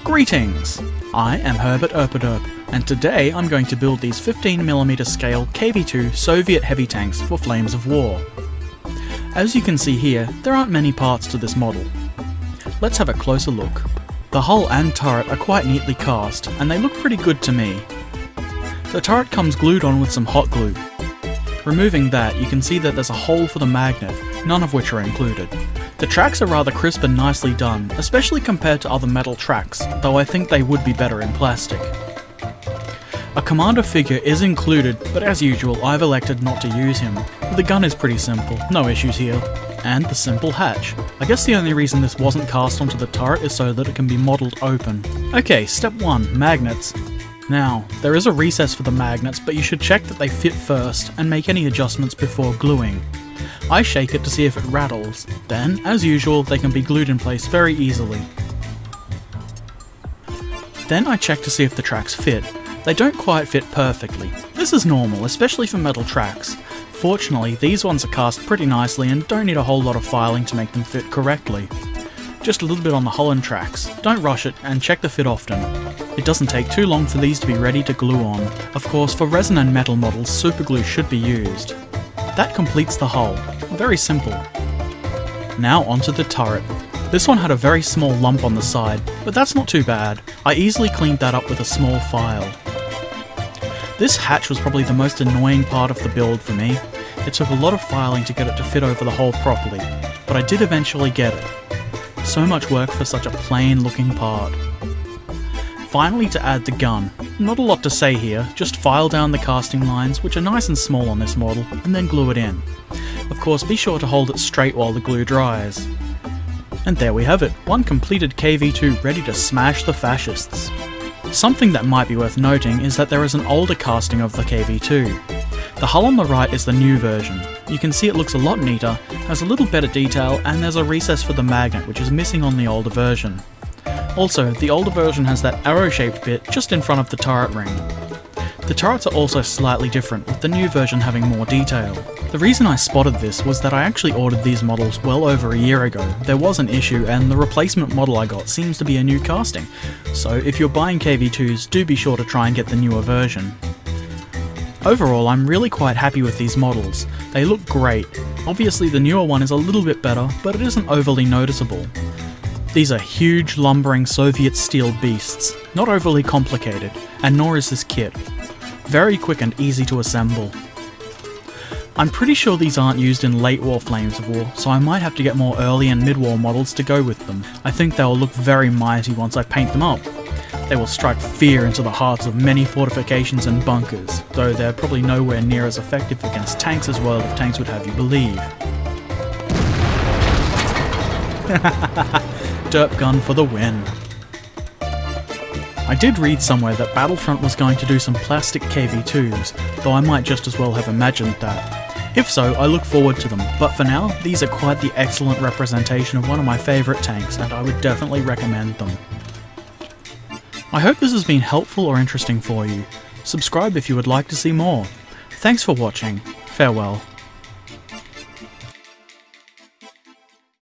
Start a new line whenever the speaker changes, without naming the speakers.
Greetings! I am Herbert Erpaderp, and today I'm going to build these 15mm scale KV-2 Soviet heavy tanks for Flames of War. As you can see here, there aren't many parts to this model. Let's have a closer look. The hull and turret are quite neatly cast, and they look pretty good to me. The turret comes glued on with some hot glue. Removing that, you can see that there's a hole for the magnet, none of which are included. The tracks are rather crisp and nicely done, especially compared to other metal tracks, though I think they would be better in plastic. A commander figure is included, but as usual I've elected not to use him. The gun is pretty simple, no issues here. And the simple hatch. I guess the only reason this wasn't cast onto the turret is so that it can be modelled open. Okay, step 1, magnets. Now, there is a recess for the magnets, but you should check that they fit first, and make any adjustments before gluing. I shake it to see if it rattles, then, as usual, they can be glued in place very easily. Then I check to see if the tracks fit. They don't quite fit perfectly. This is normal, especially for metal tracks. Fortunately, these ones are cast pretty nicely and don't need a whole lot of filing to make them fit correctly. Just a little bit on the hull and tracks. Don't rush it, and check the fit often. It doesn't take too long for these to be ready to glue on. Of course, for resin and metal models, superglue should be used. That completes the hull. Very simple. Now onto the turret. This one had a very small lump on the side, but that's not too bad. I easily cleaned that up with a small file. This hatch was probably the most annoying part of the build for me. It took a lot of filing to get it to fit over the hole properly, but I did eventually get it. So much work for such a plain looking part. Finally, to add the gun. Not a lot to say here, just file down the casting lines, which are nice and small on this model, and then glue it in. Of course, be sure to hold it straight while the glue dries. And there we have it, one completed KV-2 ready to smash the fascists. Something that might be worth noting is that there is an older casting of the KV-2. The hull on the right is the new version. You can see it looks a lot neater, has a little better detail, and there's a recess for the magnet which is missing on the older version. Also, the older version has that arrow-shaped bit just in front of the turret ring. The turrets are also slightly different, with the new version having more detail. The reason I spotted this was that I actually ordered these models well over a year ago. There was an issue, and the replacement model I got seems to be a new casting, so if you're buying KV-2s, do be sure to try and get the newer version. Overall, I'm really quite happy with these models. They look great. Obviously the newer one is a little bit better, but it isn't overly noticeable. These are huge, lumbering Soviet steel beasts, not overly complicated, and nor is this kit. Very quick and easy to assemble. I'm pretty sure these aren't used in late war Flames of War, so I might have to get more early and mid-war models to go with them. I think they'll look very mighty once I paint them up. They will strike fear into the hearts of many fortifications and bunkers, though they're probably nowhere near as effective against tanks as World of Tanks would have you believe. Derp gun for the win. I did read somewhere that Battlefront was going to do some plastic KV-2s, though I might just as well have imagined that. If so, I look forward to them, but for now, these are quite the excellent representation of one of my favourite tanks, and I would definitely recommend them. I hope this has been helpful or interesting for you. Subscribe if you would like to see more. Thanks for watching. Farewell.